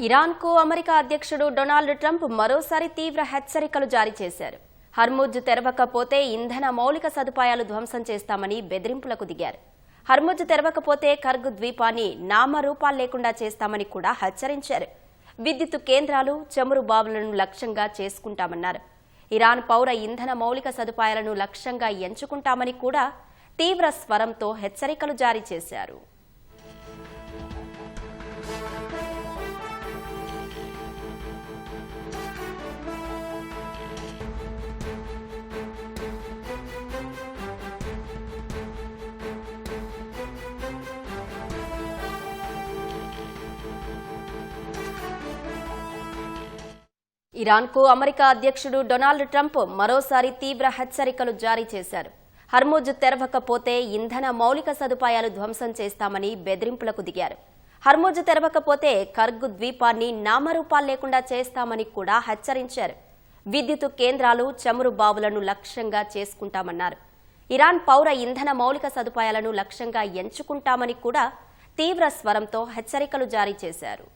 ఇరాన్కు America అధ్యక్షుడు Donald Trump మరోసారి తీవ్ర హెచ్చరికలు జారీ చేశారు. హర్ముజ్ తెరవకపోతే ఇంధన మౌలిక సదుపాయాలు ధ్వంసం చేస్తామని బెదిరింపులకు దిగారు. హర్ముజ్ తెరవకపోతే కర్గ్ ద్వీపాన్ని నామరూపాలు లేకుండా చేస్తామని కూడా హెచ్చరించారు. విద్యుత్ కేంద్రాలు, చమురు బావులను లక్ష్యంగా చేసుకుంటామన్నారు. ఇరాన్ పౌర ఇంధన మౌలిక సదుపాయాలను లక్ష్యంగా ఎంచుకుంటామని కూడా తీవ్ర స్వరంతో హెచ్చరికలు జారీ చేశారు. ఇరాన్కు అమెరికా అధ్యక్షుడు డొనాల్డ్ ట్రంప్ మరోసారి తీవ్ర హెచ్చరికలు జారీ చేశారు. హర్ముజ్ తెరవకపోతే ఇంధన మౌలిక సదుపాయాలు ధ్వంసం చేస్తామని బెదిరింపులకు దిగారు. హర్ముజ్ తెరవకపోతే కర్గ్ ద్వీపాన్ని నామరూపాలు లేకుండా చేస్తామని కూడా హెచ్చరించారు. విద్యుత్ కేంద్రాలు, చమురు బావులను లక్ష్యంగా చేసుకుంటామన్నారు. ఇరాన్ పౌర ఇంధన మౌలిక సదుపాయాలను లక్ష్యంగా ఎంచుకుంటామని కూడా తీవ్ర స్వరంతో హెచ్చరికలు జారీ చేశారు.